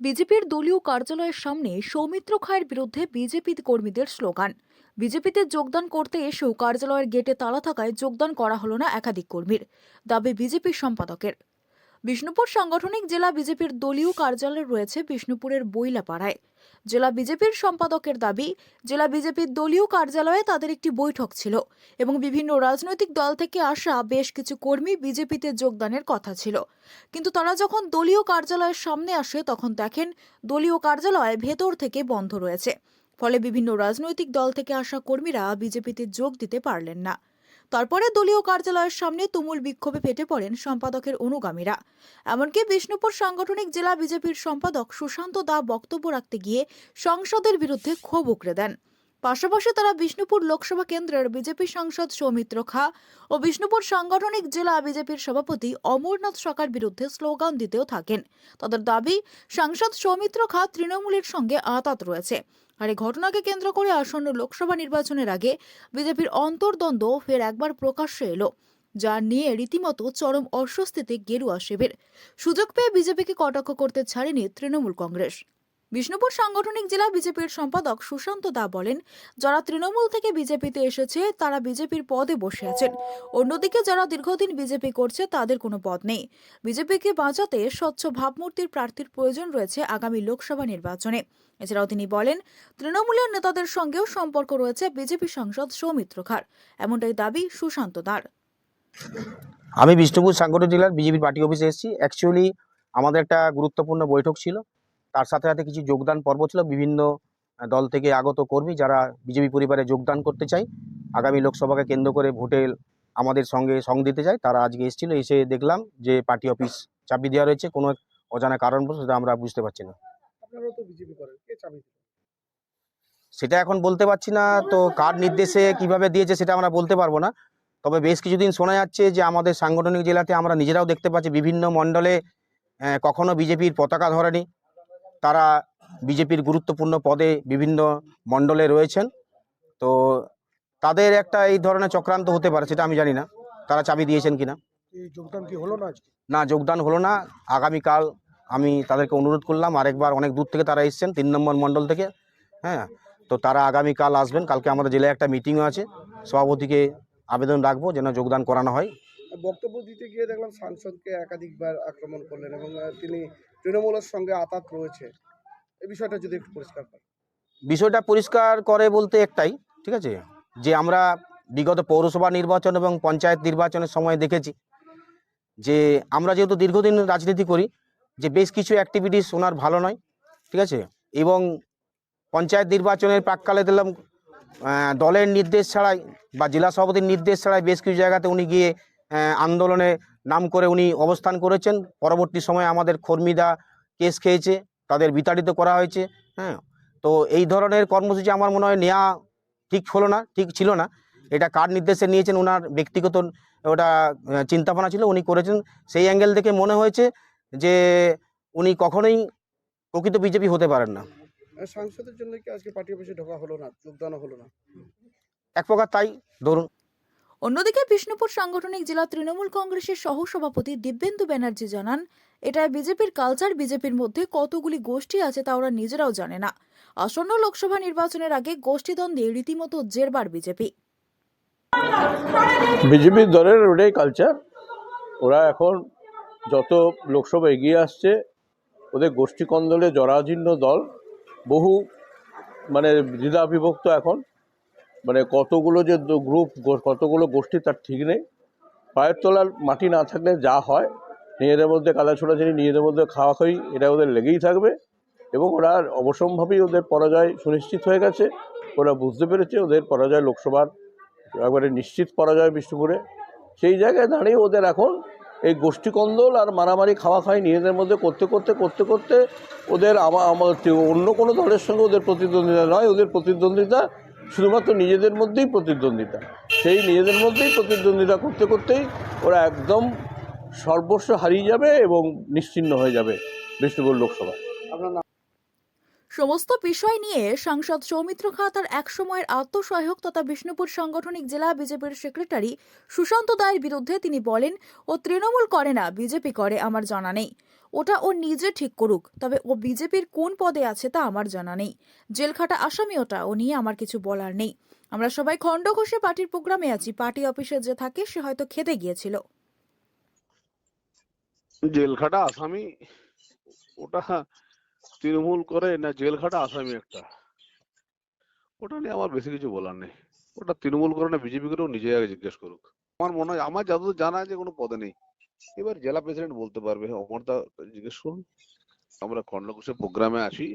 বিজেপির দলীয় কার্যালয়ের সামনে সৌমিত্র খায়ের বিরুদ্ধে বিজেপি কর্মীদের স্লোগান। বিজেপিতে যোগদান করতে এসেও কার্যালয়ের গেটে তালা থাকায় যোগদান করা হলো না একাধিক কর্মীর, দাবি বিজেপির সম্পাদকের। বিষ্ণুপুর সাংগঠনিক জেলা বিজেপির দলীয় কার্যালয় রয়েছে বিষ্ণুপুরের বইলাপাড়ায়। জেলা বিজেপির সম্পাদকের দাবি, জেলা বিজেপির দলীয় কার্যালয়ে তাদের একটি বৈঠক ছিল এবং বিভিন্ন রাজনৈতিক দল থেকে আসা বেশ কিছু কর্মী বিজেপিতে যোগদানের কথা ছিল, কিন্তু তারা যখন দলীয় কার্যালয়ের সামনে আসে তখন দেখেন দলীয় কার্যালয় ভেতর থেকে বন্ধ রয়েছে। ফলে বিভিন্ন রাজনৈতিক দল থেকে আসা কর্মীরা বিজেপিতে যোগ দিতে পারলেন না। তারপরে দলীয় কার্যালয়ের সামনে তুমুল বিক্ষোভে ফেটে পড়েন সম্পাদকের অনুগামীরা। এমনকি বিষ্ণুপুর সাংগঠনিক জেলা বিজেপির সম্পাদক সুশান্ত দা বক্তব্য রাখতে গিয়ে সংসদের বিরুদ্ধে ক্ষোভ উগরে দেন। পাশাপাশি তারা বিষ্ণুপুর লোকসভা কেন্দ্রের বিজেপি সাংসদ সৌমিত্র খা ও বিষ্ণুপুর সাংগঠনিক জেলা বিজেপির সভাপতি অমরনাথ সরকার বিরুদ্ধে স্লোগান দিতেও থাকেন। তাদের দাবি, সাংসদ সৌমিত্র খা তৃণমূলের সঙ্গে আঁতাত রয়েছে। আর এই ঘটনাকে কেন্দ্র করে আসন্ন লোকসভা নির্বাচনের আগে বিজেপির অন্তর্দ্বন্দ্ব ফের একবার প্রকাশ্যে এলো, যা নিয়ে রীতিমতো চরম অস্বস্তিতে গেরুয়া শিবির। সুযোগ পেয়ে বিজেপিকে কটাক্ষ করতে ছাড়েনি তৃণমূল কংগ্রেস। বিষ্ণুপুর সাংগঠনিক জেলা বিজেপির সম্পাদক সুশান্ত দা বলেন, যারা তৃণমূল থেকে বিজেপিতে এসেছে তারা বিজেপির পদে বসে আছেন। অন্যদিকে যারা দীর্ঘদিন বিজেপি করছে তাদের কোনো পদ নেই। বিজেপিকে বাঁচাতে স্বচ্ছ ভাবমূর্তির প্রার্থীর প্রয়োজন রয়েছে আগামী লোকসভা নির্বাচনে। এছাড়াও তিনি বলেন, তৃণমূলের নেতাদের সঙ্গেও সম্পর্ক রয়েছে বিজেপি সাংসদ সৌমিত্র খার, এমনটাই দাবি সুশান্ত দার। আমি বিষ্ণুপুর সাংগঠনিক জেলার বিজেপি পার্টি অফিসে এসেছি। অ্যাকচুয়ালি আমাদের একটা গুরুত্বপূর্ণ বৈঠক ছিল, তার সাথে সাথে কিছু যোগদান পর্ব ছিল। বিভিন্ন দল থেকে আগত কর্মী যারা বিজেপি পরিবারে যোগদান করতে চায়, আগামী লোকসভাকে কেন্দ্র করে ভোটে আমাদের সঙ্গে দিতে চায়, তারা আজকে এসেছিল। এসে দেখলাম যে পার্টি অফিস চাবি দেওয়া রয়েছে, কোনো অজানা কারণবশত সেটা আমরা বুঝতে পারছি না। আপনারাও তো বিজেপি করেন, কে চাবি দিল? সেটা এখন বলতে পারছি না, তো কার নির্দেশে কিভাবে দিয়েছে সেটা আমরা বলতে পারবো না। তবে বেশ কিছুদিন শোনা যাচ্ছে যে আমাদের সাংগঠনিক জেলাতে আমরা নিজেরাও দেখতে পাচ্ছি বিভিন্ন মণ্ডলে কখনো বিজেপির পতাকা ধরেনি, তারা বিজেপির গুরুত্বপূর্ণ পদে বিভিন্ন মণ্ডলে রয়েছেন। তো তাদের একটা এই ধরনের চক্রান্ত হতে পারে, সেটা আমি জানি না তারা চাবি দিয়েছেন কিনা। এই যোগদান কি হলো না আজকে? না, যোগদান হলো না। আগামীকাল আমি তাদেরকে অনুরোধ করলাম, আরেকবার অনেক দূর থেকে তারা এসছেন, 3 নম্বর মণ্ডল থেকে। হ্যাঁ, তো তারা আগামীকাল আসবেন। কালকে আমাদের জেলায় একটা মিটিংও আছে, সভাপতিকে আবেদন রাখবো যেন যোগদান করানো হয়। বক্তব্য দিতে গিয়ে দেখলাম সাংসদকে একাধিকবার আক্রমণ করলেন এবং তিনি তৃণমূলের সঙ্গে আঁতাত রয়েছে। এই বিষয়টা যদি একটু পরিষ্কার করেন। বিষয়টা পরিষ্কার করে বলতে একটাই, ঠিক আছে, যে আমরা বিগত পৌরসভা নির্বাচন এবং পঞ্চায়েত নির্বাচনের সময় দেখেছি যে আমরা যেহেতু দীর্ঘদিন রাজনীতি করি, যে বেশ কিছু অ্যাক্টিভিটিস ওনার ভালো নয়, ঠিক আছে। এবং পঞ্চায়েত নির্বাচনের প্রাককালে দিলাম দলের নির্দেশ ছাড়াই বা জেলা সভাপতির নির্দেশ ছাড়াই বেশ কিছু জায়গাতে উনি গিয়ে আন্দোলনে নাম করে উনি অবস্থান করেছেন। পরবর্তী সময়ে আমাদের কর্মীরা কেস খেয়েছে, তাদের বিতাড়িত করা হয়েছে। হ্যাঁ, তো এই ধরনের কর্মসূচি আমার মনে হয় নেওয়া ঠিক হলো না, ঠিক ছিল না। এটা কার নির্দেশে নিয়েছেন, ওনার ব্যক্তিগত ওটা চিন্তাভাবনা ছিল, উনি করেছেন। সেই অ্যাঙ্গেল থেকে মনে হয়েছে যে উনি কখনোই প্রকৃত বিজেপি হতে পারেন না। সাংসদের জন্য কি আজকে পার্টি অফিসে ঢোকা হলো না, যোগদানও হলো না? এক প্রকার তাই ধরুন। অন্যদিকে বিষ্ণুপুর সাংগঠনিক জেলা তৃণমূল কংগ্রেসের সহসভাপতি দিব্যেন্দু ব্যানার্জি জানান, এটা বিজেপির কালচার, বিজেপির মধ্যে কতগুলি গোষ্ঠী আছে তা ওরা নিজেরাও জানে না। আসন্ন লোকসভা নির্বাচনের আগে গোষ্ঠীদ্বন্দ্বে রীতিমতো জেরবার বিজেপি। বিজেপির দলের ওটাই কালচার। ওরা এখন যত লোকসভা এগিয়ে আসছে, ওদের গোষ্ঠী কন্দলে জরাজীর্ণ দল, বহু দ্বিধা বিভক্ত এখন। কতগুলো যে গ্রুপ, কতগুলো গোষ্ঠী তার ঠিক নেই। পায়ের তলার মাটি না থাকলে যা হয়, নিজেদের মধ্যে কাদা ছোড়াছুড়ি, নিজেদের মধ্যে খাওয়াখাওয়ি, এটা ওদের লেগেই থাকবে। এবং ওরা অবশ্যম্ভাবী ওদের পরাজয় সুনিশ্চিত হয়ে গেছে। ওরা বুঝতে পেরেছে ওদের পরাজয় লোকসভার একবারে নিশ্চিত পরাজয় বিষ্ণুপুরে। সেই জায়গায় দাঁড়িয়ে ওদের এখন এই গোষ্ঠীকন্দল আর মারামারি খাওয়াখাই নিজেদের মধ্যে করতে করতে করতে করতে ওদের অন্য কোনো দলের সঙ্গে ওদের প্রতিদ্বন্দ্বিতা নয়, ওদের প্রতিদ্বন্দ্বিতা শুধুমাত্র নিজেদের মধ্যেই প্রতিদ্বন্দ্বিতা। সেই নিজেদের মধ্যেই প্রতিদ্বন্দ্বিতা করতে করতেই ওরা একদম সর্বস্ব হারিয়ে যাবে এবং নিশ্চিহ্ন হয়ে যাবে বিষ্ণুপুর লোকসভায়। সমস্ত বিষয় নিয়ে সাংসদ সৌমিত্র খা তার একসময়ের আত্মসহায়ক তথা বিষ্ণুপুর সাংগঠনিক জেলা বিজেপির সেক্রেটারি সুশান্ত দায়ের বিরুদ্ধে তিনি বলেন, ও তৃণমূল করে না, বিজেপি করে, আমার জানা নেই। ওটা ও নিজে ঠিক করুক, তবে ও বিজেপির কোন পদে আছে তা আমার জানা নেই। জেলখাটা আসামি ওটা, ও নিয়ে আমার কিছু বলার নেই। আমরা সবাই খণ্ডঘোষে পার্টির প্রোগ্রামে আছি, পার্টি অফিসে যে থাকে সে হয়তো খেতে গিয়েছিল। জেলখাটা আসামি ওটা তৃণমূল করে না জেলখাটা আসামি একটা, ওটা নিয়ে আমার বেশি কিছু বলার নেই। ওটা তৃণমূল করে না বিজেপি করে, ও নিজে আগে জিজ্ঞেস করুক। আমার মনে হয়, আমার যতদূর জানা আছে কোনো পদে নেই। এবার জেলা প্রেসিডেন্ট বলতে পারবে, অমরদা জিজ্ঞেস করুন। আমরা খণ্ডঘোষের প্রোগ্রামে আছি,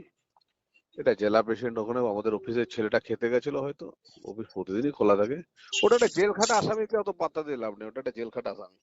এটা জেলা প্রেসিডেন্ট ওখানে আমাদের অফিসের ছেলেটা খেতে গেছিল, হয়তো অফিস প্রতিদিনই খোলা থাকে। ওটা একটা জেলখাটা আসামিকে অত পাত্তা দিয়ে লাভ নেই, ওটা একটা জেলখাটা আসামি।